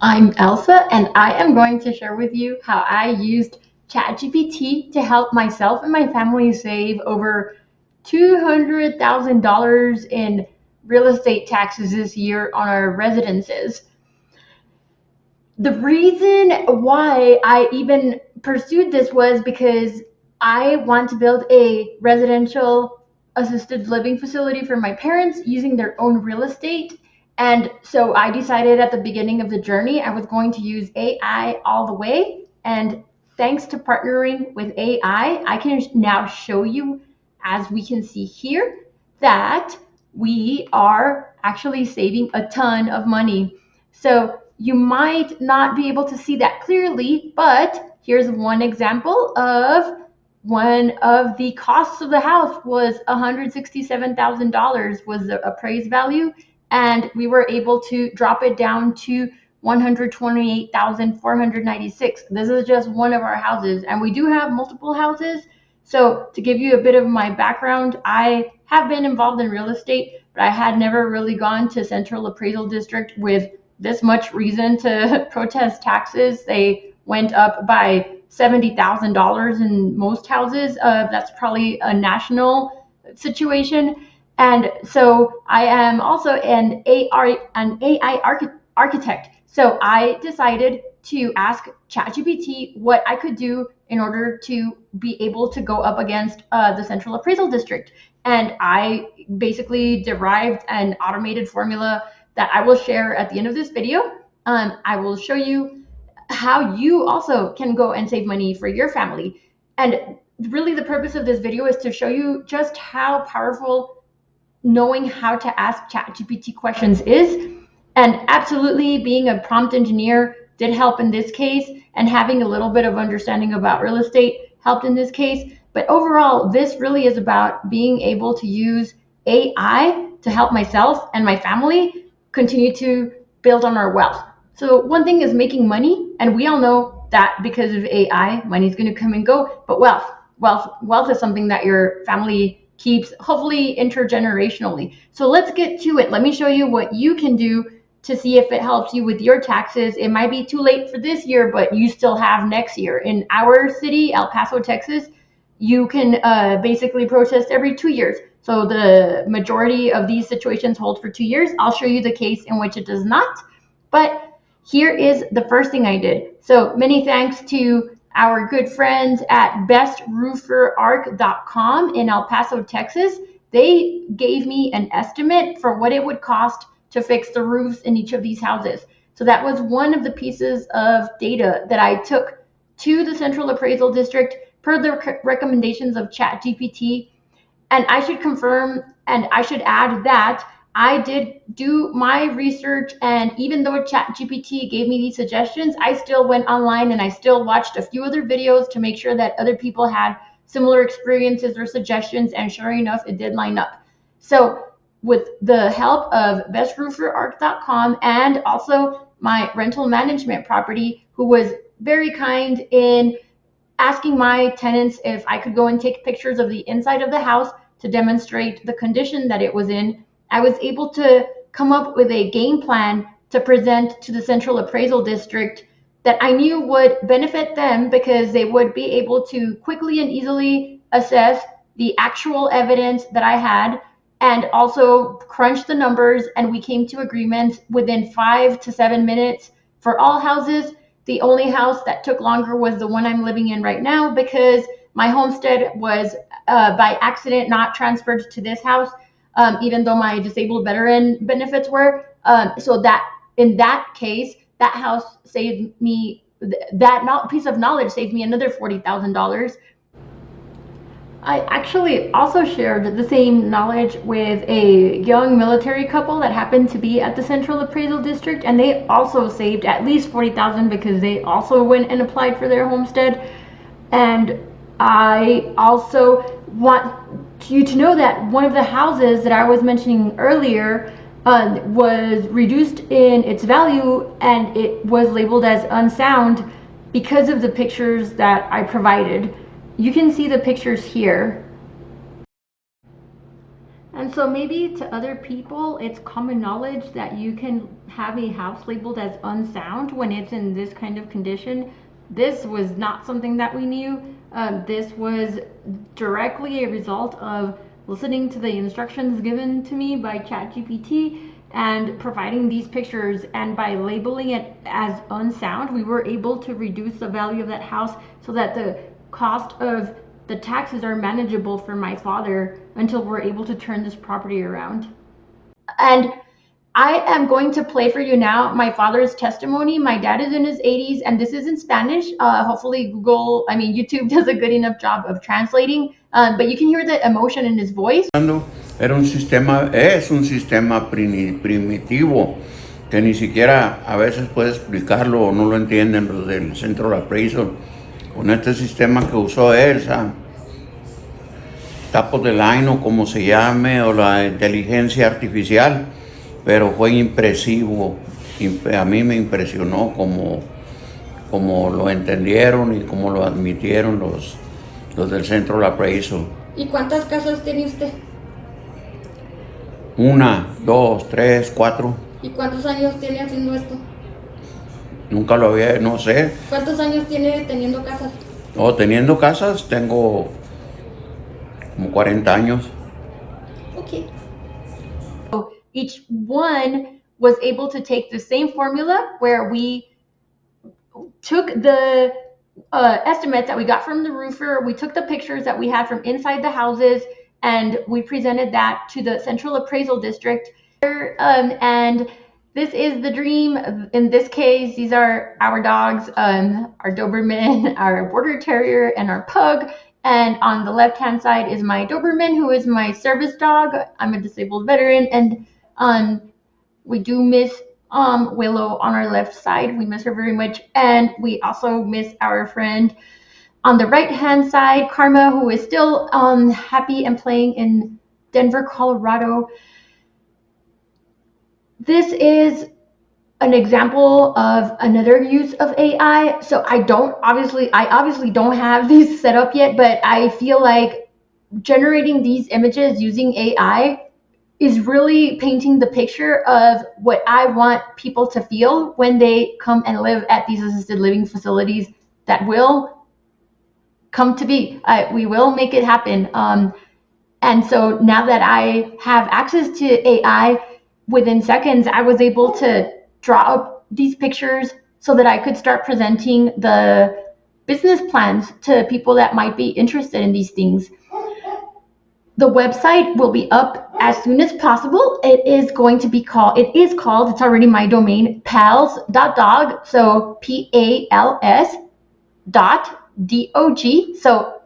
I'm Elsa, and I am going to share with you how I used ChatGPT to help myself and my family save over $200,000 in real estate taxes this year on our residences. The reason why I even pursued this was because I want to build a residential assisted living facility for my parents using their own real estate. And so I decided at the beginning of the journey I was going to use AI all the way. And thanks to partnering with AI, I can now show you, as we can see here, that we are actually saving a ton of money. So you might not be able to see that clearly, but here's one example of one of the costs of the house was $167,000 was the appraised value, and we were able to drop it down to 128,496. This is just one of our houses, and we do have multiple houses. So to give you a bit of my background, I have been involved in real estate, but I had never really gone to Central Appraisal District with this much reason to protest taxes. They went up by $70,000 in most houses. That's probably a national situation. And so I am also an AI architect. So I decided to ask ChatGPT what I could do in order to be able to go up against the Central Appraisal District. And I basically derived an automated formula that I will share at the end of this video. I will show you how you also can go and save money for your family. And really the purpose of this video is to show you just how powerful knowing how to ask ChatGPT questions is. And absolutely being a prompt engineer did help in this case, and having a little bit of understanding about real estate helped in this case. But overall, this really is about being able to use AI to help myself and my family continue to build on our wealth. So one thing is making money, and we all know that because of AI, money is going to come and go. But wealth is something that your family keeps, hopefully intergenerationally. So let's get to it. Let me show you what you can do to see if it helps you with your taxes. It might be too late for this year, but you still have next year. In our city, El Paso, Texas, you can basically protest every 2 years. So the majority of these situations hold for 2 years. I'll show you the case in which it does not. But here is the first thing I did. So many thanks to our good friends at bestrooferarc.com in El Paso, Texas. They gave me an estimate for what it would cost to fix the roofs in each of these houses. So that was one of the pieces of data that I took to the Central Appraisal District per the recommendations of ChatGPT. And I should confirm, and I should add that I did do my research, and even though ChatGPT gave me these suggestions, I still went online and I still watched a few other videos to make sure that other people had similar experiences or suggestions, and sure enough, it did line up. So with the help of bestrooferarc.com and also my rental management property, who was very kind in asking my tenants if I could go and take pictures of the inside of the house to demonstrate the condition that it was in, I was able to come up with a game plan to present to the Central Appraisal District that I knew would benefit them, because they would be able to quickly and easily assess the actual evidence that I had and also crunch the numbers, and we came to agreements within 5 to 7 minutes for all houses. The only house that took longer was the one I'm living in right now, because my homestead was by accident not transferred to this house, even though my disabled veteran benefits were. So that in that case, that house saved me, that piece of knowledge saved me another $40,000. I actually also shared the same knowledge with a young military couple that happened to be at the Central Appraisal District, and they also saved at least $40,000 because they also went and applied for their homestead. And I also want you to know that one of the houses that I was mentioning earlier was reduced in its value, and it was labeled as unsound because of the pictures that I provided. You can see the pictures here. And And so maybe to other people, it's common knowledge that you can have a house labeled as unsound when it's in this kind of condition. This was not something that we knew. This was directly a result of listening to the instructions given to me by ChatGPT and providing these pictures, and by labeling it as unsound, we were able to reduce the value of that house so that the cost of the taxes are manageable for my father until we're able to turn this property around. And I am going to play for you now my father's testimony. My dad is in his 80s, and this is in Spanish. Hopefully YouTube does a good enough job of translating, but you can hear the emotion in his voice. Era un sistema, es un sistema primitivo que ni siquiera a veces puede explicarlo o no lo entienden los del centro de appraisal. Con este sistema que usó él, top of the line o como se llame, o la inteligencia artificial, pero fue impresivo. A mí me impresionó como lo entendieron y como lo admitieron los del centro de appraisal. ¿Y cuántas casas tiene usted? 1, 2, 3, 4. ¿Y cuántos años tiene haciendo esto? Nunca lo había, no sé. ¿Cuántos años tiene teniendo casas? Teniendo casas tengo como 40 años. Okay. So each one was able to take the same formula where we took the estimates that we got from the roofer, we took the pictures that we had from inside the houses, and we presented that to the Central Appraisal District. And this is the dream. In this case, these are our dogs, our Doberman, our Border Terrier, and our Pug. And on the left-hand side is my Doberman, who is my service dog. I'm a disabled veteran, and we do miss Willow on our left side. We miss her very much, and we also miss our friend on the right-hand side, Karma, who is still happy and playing in Denver, Colorado. This is an example of another use of AI. So I obviously don't have these set up yet, but I feel like generating these images using AI is really painting the picture of what I want people to feel when they come and live at these assisted living facilities that will come to be. We will make it happen. And so now that I have access to AI, within seconds, I was able to draw up these pictures so that I could start presenting the business plans to people that might be interested in these things. The website will be up as soon as possible. It is called, it's already my domain, pals.dog. So PALS.dog. So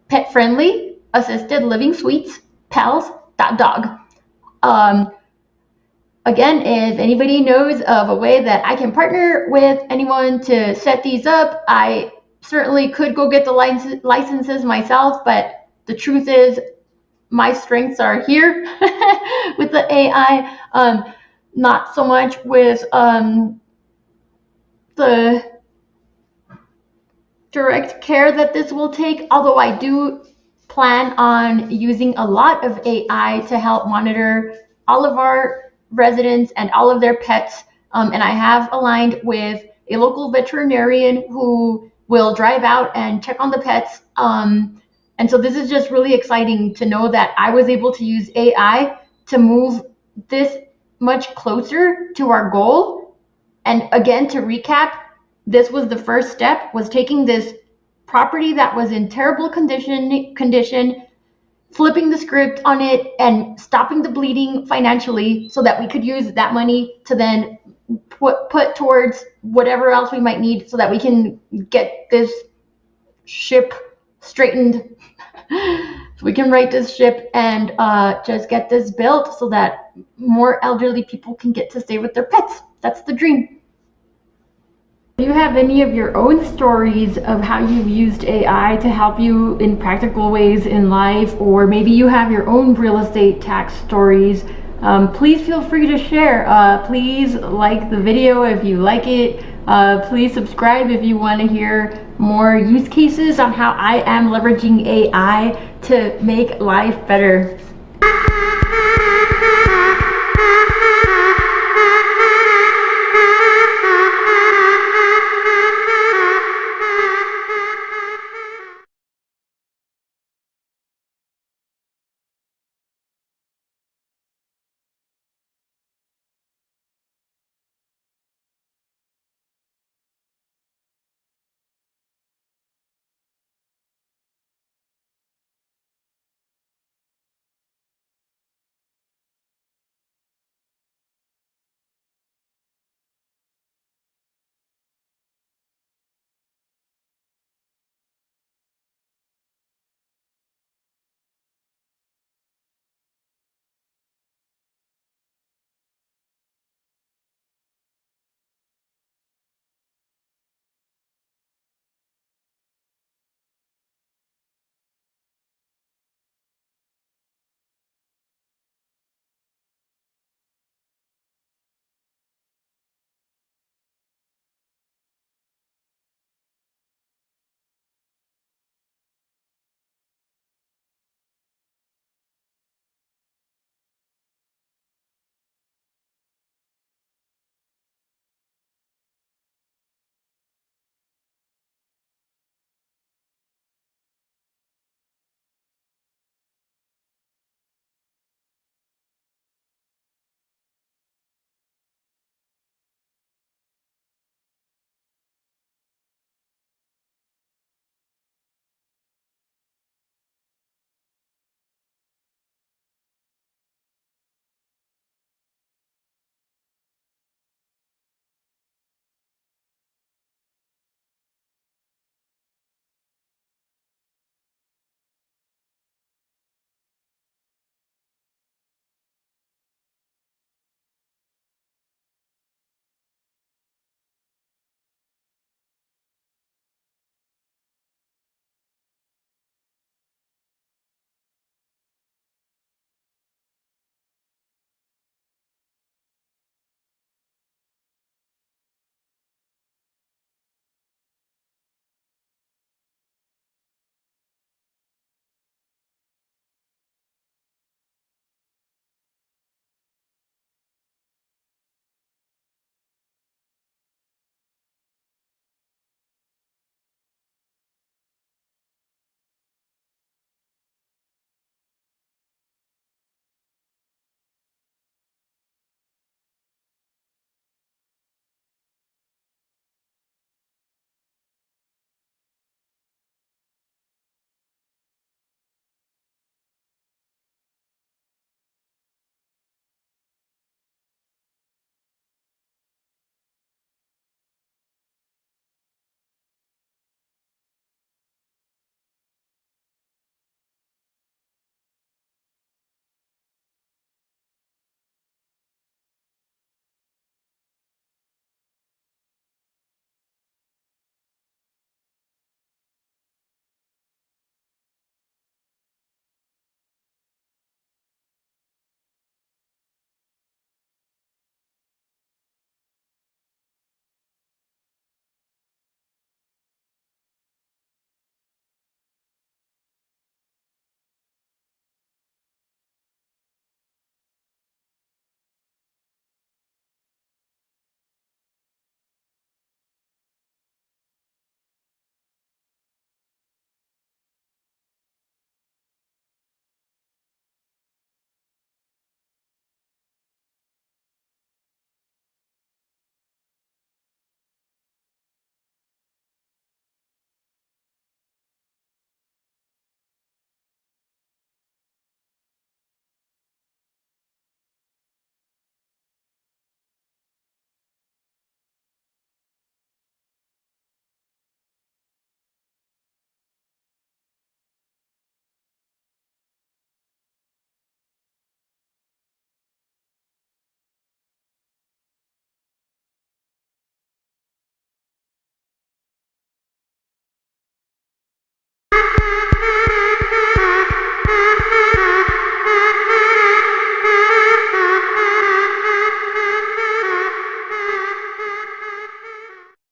pet friendly assisted living suites, pals.dog. Again, if anybody knows of a way that I can partner with anyone to set these up, I certainly could go get the licenses myself, but the truth is my strengths are here with the AI, not so much with the direct care that this will take, although I do plan on using a lot of AI to help monitor all of our residents and all of their pets, and I have aligned with a local veterinarian who will drive out and check on the pets, and so this is just really exciting to know that I was able to use AI to move this much closer to our goal. And again, to recap, this was the first step, was taking this property that was in terrible condition, flipping the script on it and stopping the bleeding financially so that we could use that money to then put towards whatever else we might need so that we can get this ship straightened. So we can right this ship and just get this built so that more elderly people can get to stay with their pets. That's the dream. Do you have any of your own stories of how you've used AI to help you in practical ways in life, or maybe you have your own real estate tax stories? Please feel free to share. Please like the video if you like it. Please subscribe if you want to hear more use cases on how I am leveraging AI to make life better.